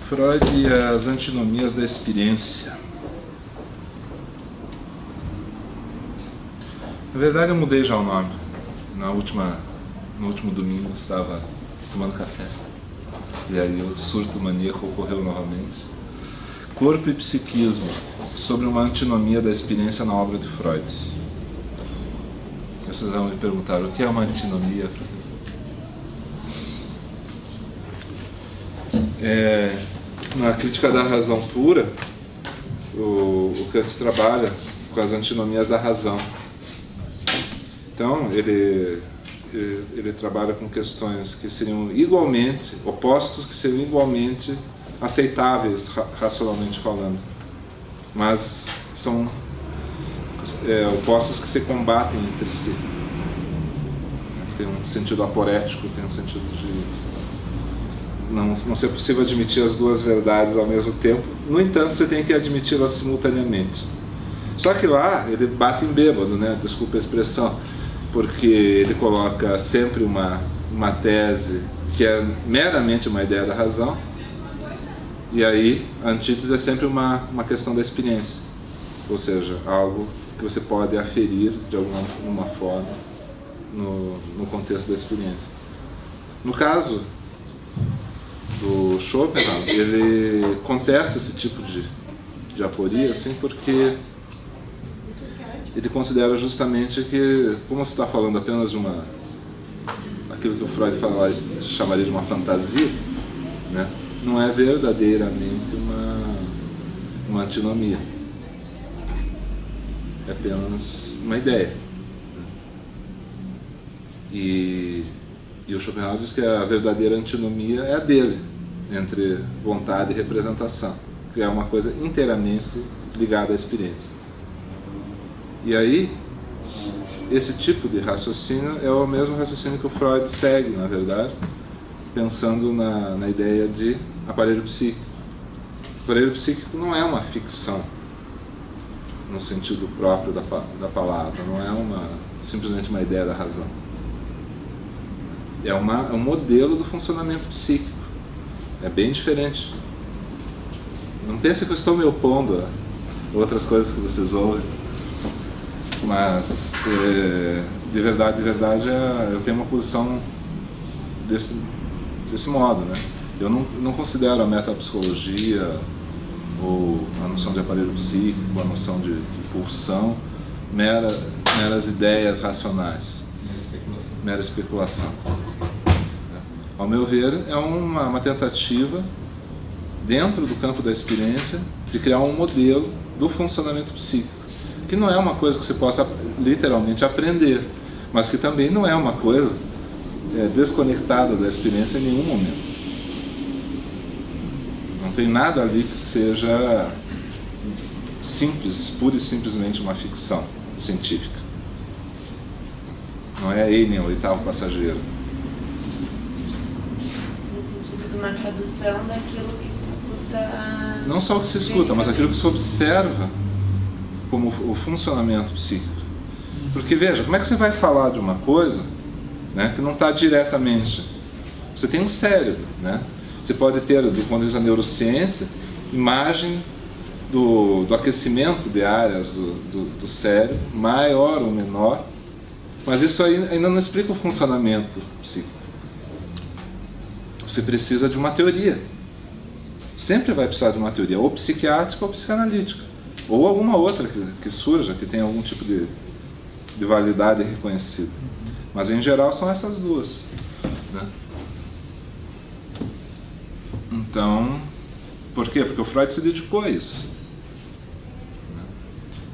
Freud e as antinomias da experiência. Na verdade, eu mudei já o nome. No último domingo eu estava tomando café. E aí o surto maníaco ocorreu novamente. Corpo e psiquismo, sobre uma antinomia da experiência na obra de Freud. Vocês vão me perguntar, o que é uma antinomia, professor? Na Crítica da Razão Pura, o Kant trabalha com as antinomias da razão. Então, ele trabalha com questões que seriam igualmente, opostos que seriam igualmente aceitáveis, racionalmente falando, mas são opostos que se combatem entre si. Tem um sentido aporético, tem um sentido de não ser possível admitir as duas verdades ao mesmo tempo. No entanto, você tem que admiti-las simultaneamente. Só que lá ele bate em bêbado, né? Desculpa a expressão, porque ele coloca sempre uma tese que é meramente uma ideia da razão, e aí a antítese é sempre uma questão da experiência, ou seja, algo que você pode aferir de alguma forma no contexto da experiência. No caso do Schopenhauer, ele contesta esse tipo de aporia, assim, porque ele considera justamente que, como você está falando apenas de aquilo que o Freud chamaria de uma fantasia, né, não é verdadeiramente uma antinomia. É apenas uma ideia. E o Schopenhauer diz que a verdadeira antinomia é a dele, entre vontade e representação, que é uma coisa inteiramente ligada à experiência. E aí, esse tipo de raciocínio é o mesmo raciocínio que o Freud segue, na verdade, pensando na ideia de aparelho psíquico. O aparelho psíquico não é uma ficção, no sentido próprio da palavra, não é simplesmente uma ideia da razão. É um modelo do funcionamento psíquico. É bem diferente. Não pense que eu estou me opondo a outras coisas que vocês ouvem, mas de verdade eu tenho uma posição desse modo, né? Eu não considero a metapsicologia ou a noção de aparelho psíquico, a noção de pulsão, meras ideias racionais. Mera especulação. Ao meu ver, é uma tentativa, dentro do campo da experiência, de criar um modelo do funcionamento psíquico, que não é uma coisa que você possa literalmente aprender, mas que também não é uma coisa desconectada da experiência em nenhum momento. Não tem nada ali que seja simples, pura e simplesmente uma ficção científica. Não é Alien, o oitavo passageiro. No sentido de uma tradução daquilo que se escuta... Não só o que se escuta, mas aquilo que se observa como o funcionamento psíquico. Porque veja, como é que você vai falar de uma coisa, né, que não está diretamente... Você tem um cérebro, né? Você pode ter, do ponto de vista da neurociência, imagem do aquecimento de áreas do cérebro, maior ou menor, mas isso ainda não explica o funcionamento psíquico. Você precisa de uma teoria. Sempre vai precisar de uma teoria, ou psiquiátrica ou psicanalítica, ou alguma outra que surja, que tenha algum tipo de validade reconhecida. Mas em geral são essas duas, né? Então, por quê? Porque o Freud se dedicou a isso.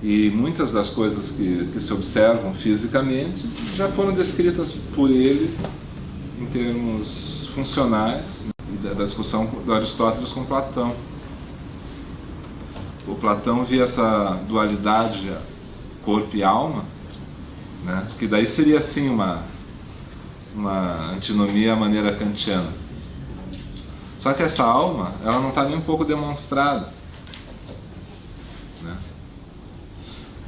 E muitas das coisas que se observam fisicamente já foram descritas por ele em termos funcionais, né, da discussão do Aristóteles com Platão. O Platão via essa dualidade corpo e alma, né, que daí seria assim uma antinomia à maneira kantiana. Só que essa alma, ela não está nem um pouco demonstrada, né?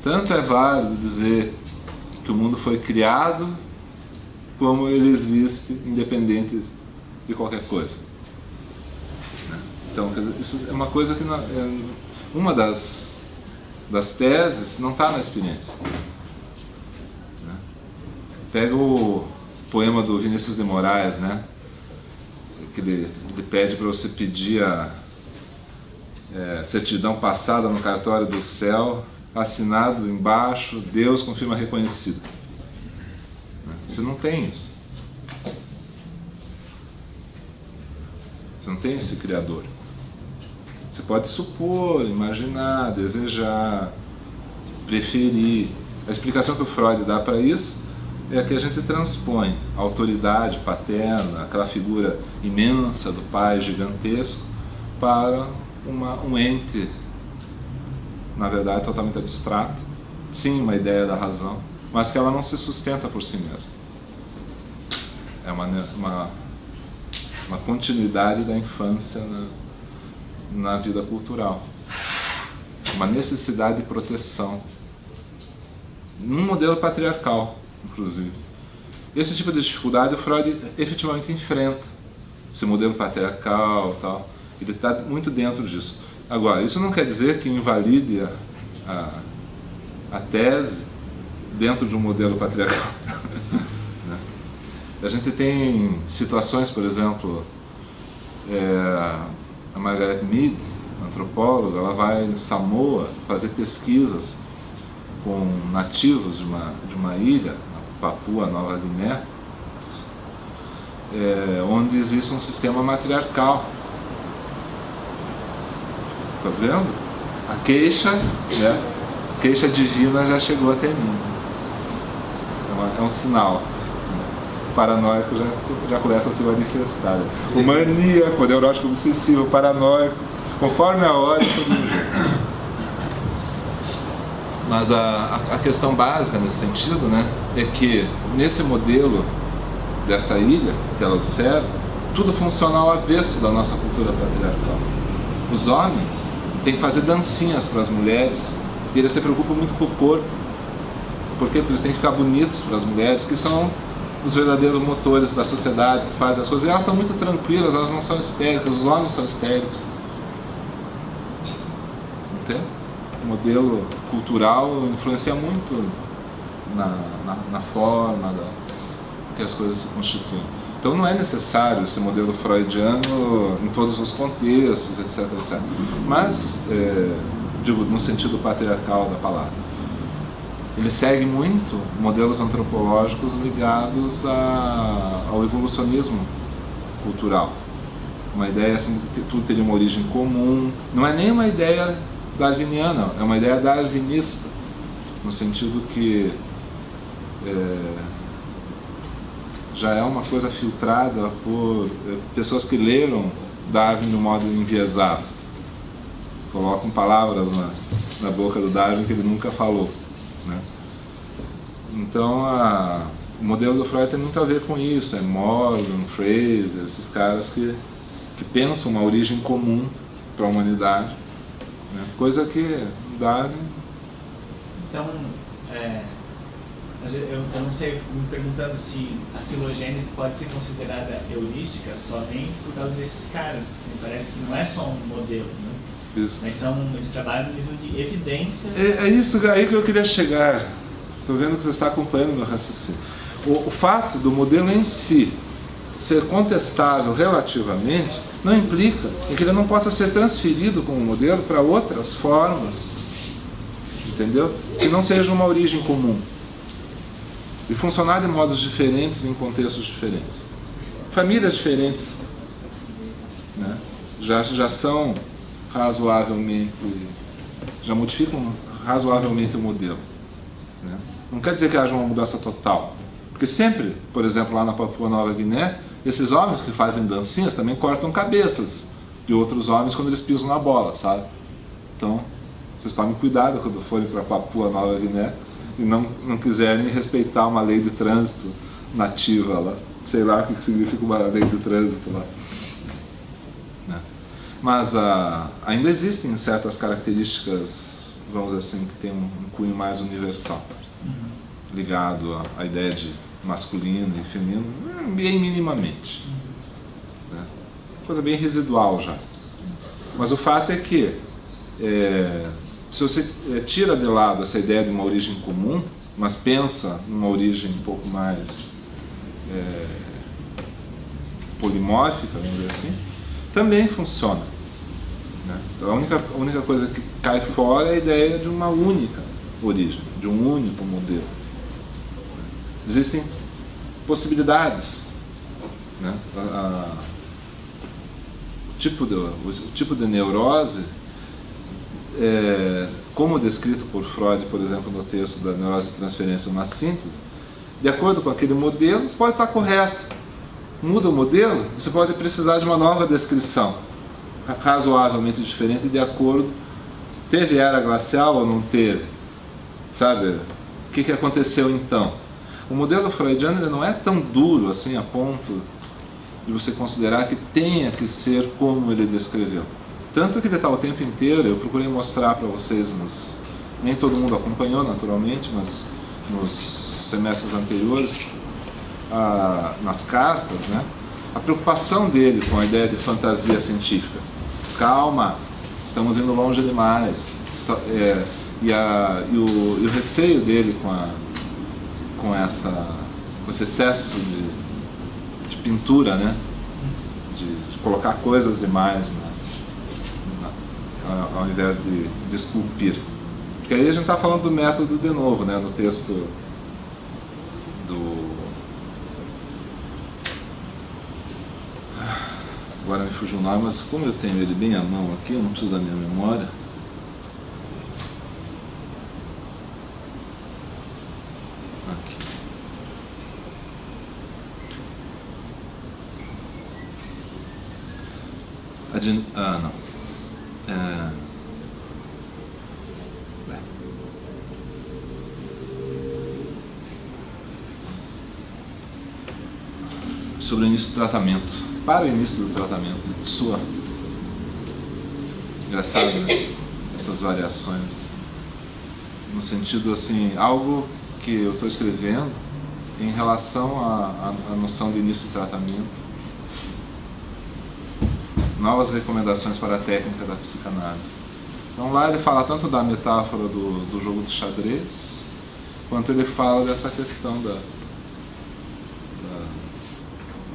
Tanto é válido dizer que o mundo foi criado, como ele existe independente de qualquer coisa, né? Então, quer dizer, isso é uma coisa que uma das teses não está na experiência. Né? Pega o poema do Vinícius de Moraes, né? Que ele pede para você pedir a certidão passada no cartório do céu, assinado embaixo, Deus confirma reconhecido. Você não tem isso. Você não tem esse Criador. Você pode supor, imaginar, desejar, preferir. A explicação que o Freud dá para isso é que a gente transpõe a autoridade paterna, aquela figura imensa do pai gigantesco, para um ente, na verdade, totalmente abstrato. Sim, uma ideia da razão, mas que ela não se sustenta por si mesma. É uma continuidade da infância na vida cultural. Uma necessidade de proteção. Num modelo patriarcal, inclusive. Esse tipo de dificuldade o Freud efetivamente enfrenta. Esse modelo patriarcal e tal. Ele está muito dentro disso. Agora, isso não quer dizer que invalide a tese dentro de um modelo patriarcal. A gente tem situações, por exemplo, a Margaret Mead, antropóloga, ela vai em Samoa fazer pesquisas com nativos de uma ilha, a Papua Nova Guiné, onde existe um sistema matriarcal. Está vendo? A queixa, né? A queixa divina já chegou até mim. É um sinal. O paranoico já começa a se manifestar. O maníaco, o neurótico obsessivo, o paranoico, conforme a hora, todo mundo. Mas a questão básica nesse sentido, né, é que nesse modelo dessa ilha que ela observa, tudo funciona ao avesso da nossa cultura patriarcal. Os homens têm que fazer dancinhas para as mulheres e eles se preocupam muito com o corpo. Por quê? Porque eles têm que ficar bonitos para as mulheres, que são os verdadeiros motores da sociedade, que fazem as coisas. E elas estão muito tranquilas, elas não são histéricas, os homens são histéricos. Entende? O modelo cultural influencia muito na forma que as coisas se constituem. Então não é necessário esse modelo freudiano em todos os contextos, etc. etc. Mas, digo, no sentido patriarcal da palavra. Ele segue muito modelos antropológicos ligados ao evolucionismo cultural. Uma ideia assim de que tudo teria uma origem comum. Não é nem uma ideia darwiniana, é uma ideia darwinista, no sentido que já é uma coisa filtrada por pessoas que leram Darwin de um modo enviesado. Colocam palavras na boca do Darwin que ele nunca falou. Né? Então, o modelo do Freud tem muito a ver com isso. É Morgan, Fraser, esses caras que pensam uma origem comum para a humanidade. Né? Coisa que Darwin... Então, eu não sei, eu fico me perguntando se a filogênese pode ser considerada heurística somente por causa desses caras, porque me parece que não é só um modelo, né? Isso. Mas eles trabalham no nível de evidências. É isso aí que eu queria chegar. Estou vendo que você está acompanhando o meu raciocínio. O fato do modelo em si ser contestável relativamente não implica em que ele não possa ser transferido como modelo para outras formas, entendeu? Que não seja uma origem comum e funcionar de modos diferentes em contextos diferentes. Famílias diferentes, né, já são razoavelmente, já modificam razoavelmente o modelo. Né? Não quer dizer que haja uma mudança total, porque sempre, por exemplo, lá na Papua Nova Guiné, esses homens que fazem dancinhas também cortam cabeças de outros homens quando eles pisam na bola, sabe? Então, vocês tomem cuidado quando forem para Papua Nova Guiné e não quiserem respeitar uma lei de trânsito nativa lá. Sei lá o que significa uma lei de trânsito lá. Né? Mas ainda existem certas características, vamos dizer assim, que tem um cunho mais universal, ligado à ideia de masculino e feminino, bem minimamente. Né? Coisa bem residual já. Mas o fato é que, se você tira de lado essa ideia de uma origem comum, mas pensa numa origem um pouco mais polimórfica, vamos dizer assim, também funciona, né? A única coisa que cai fora é a ideia de uma única origem, de um único modelo. Existem possibilidades, né? O tipo de neurose, como descrito por Freud, por exemplo, no texto da Neurose de Transferência, uma síntese, de acordo com aquele modelo, pode estar correto. Muda o modelo, você pode precisar de uma nova descrição, razoavelmente diferente, de acordo, teve era glacial ou não teve? Sabe? O que aconteceu então? O modelo freudiano ele não é tão duro assim a ponto de você considerar que tenha que ser como ele descreveu. Tanto que ele está o tempo inteiro, eu procurei mostrar para vocês, nem todo mundo acompanhou naturalmente, mas nos semestres anteriores, nas cartas, né, a preocupação dele com a ideia de fantasia científica. Calma, estamos indo longe demais. E o receio dele com esse excesso de pintura, né, de colocar coisas demais ao invés de esculpir. Porque aí a gente está falando do método de novo, né, no texto agora me fugiu o nome, mas como eu tenho ele bem à mão aqui, eu não preciso da minha memória. Aqui. Não. Sobre o início do tratamento. Para o início do tratamento, engraçado, né? Essas variações, no sentido assim, algo que eu estou escrevendo em relação à noção de início do tratamento, novas recomendações para a técnica da psicanálise. Então lá ele fala tanto da metáfora do jogo de xadrez, quanto ele fala dessa questão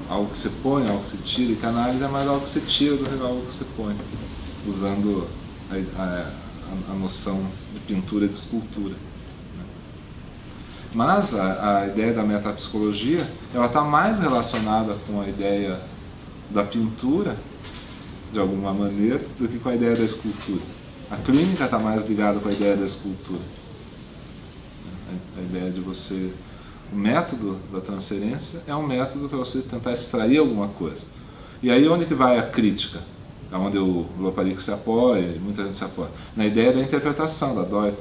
algo que você põe, algo que você tira, e que a análise é mais algo que você tira do que algo que você põe, usando a noção de pintura e de escultura. Mas a ideia da metapsicologia, ela está mais relacionada com a ideia da pintura, de alguma maneira, do que com a ideia da escultura. A clínica está mais ligada com a ideia da escultura. A ideia de você... O método da transferência é um método para você tentar extrair alguma coisa. E aí onde que vai a crítica? É onde o Loparic se apoia, e muita gente se apoia. Na ideia da interpretação, da Deutung.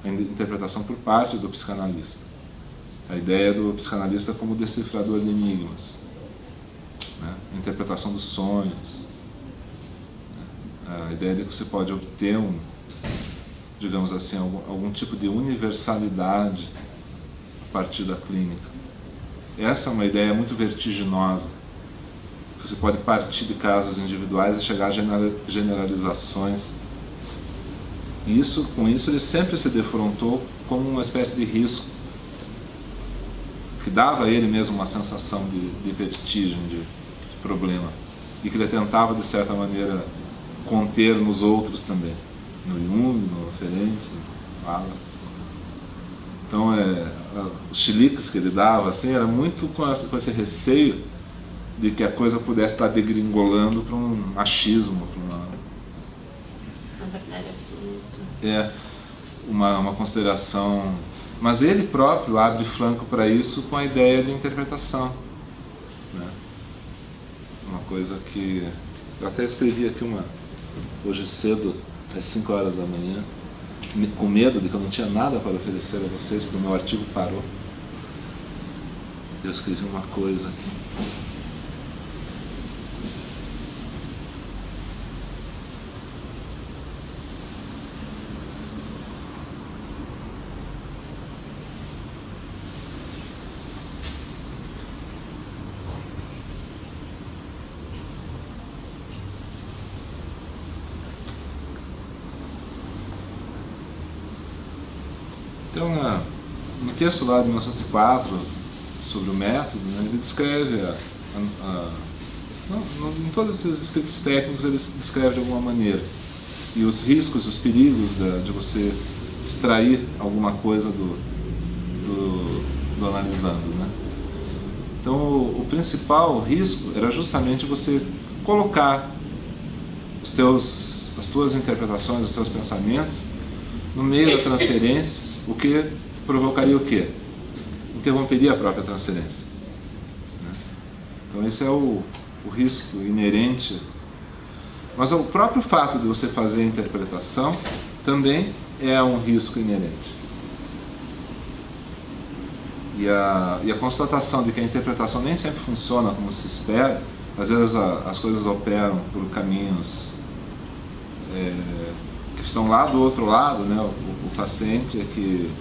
A interpretação por parte do psicanalista. A ideia do psicanalista como decifrador de enigmas. A interpretação dos sonhos. A ideia de que você pode obter digamos assim, algum tipo de universalidade a partir da clínica. Essa é uma ideia muito vertiginosa. Você pode partir de casos individuais e chegar a generalizações. E com isso ele sempre se defrontou como uma espécie de risco, que dava a ele mesmo uma sensação de vertigem, de problema, e que ele tentava, de certa maneira, conter nos outros também. No Jung, no Ferenczi, no Haller. Então, os chiliques que ele dava, assim, era muito com esse receio de que a coisa pudesse estar degringolando para um machismo, para uma verdade absoluta. Uma consideração. Mas ele próprio abre flanco para isso com a ideia de interpretação, né? Uma coisa que eu até escrevi aqui hoje cedo, às 5 horas da manhã, com medo de que eu não tinha nada para oferecer a vocês, porque o meu artigo parou. Eu escrevi uma coisa aqui. Então, no texto lá de 1904, sobre o método, né, ele descreve, em todos esses escritos técnicos, ele descreve de alguma maneira. E os riscos, os perigos de você extrair alguma coisa do analisando, né? Então, o principal risco era justamente você colocar as tuas interpretações, os teus pensamentos no meio da transferência, o que provocaria o quê? Interromperia a própria transferência, né? Então esse é o risco inerente. Mas o próprio fato de você fazer a interpretação também é um risco inerente. E a constatação de que a interpretação nem sempre funciona como se espera, às vezes as coisas operam por caminhos que estão lá do outro lado, né? O paciente é que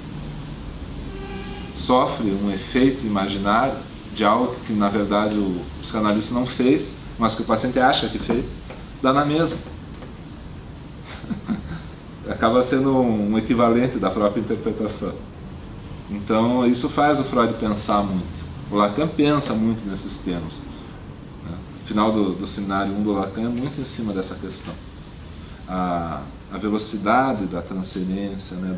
sofre um efeito imaginário de algo que na verdade o psicanalista não fez, mas que o paciente acha que fez, dá na mesma. Acaba sendo um equivalente da própria interpretação. Então isso faz o Freud pensar muito. O Lacan pensa muito nesses termos, né? O final do seminário 1 do Lacan é muito em cima dessa questão. A velocidade da transferência, né,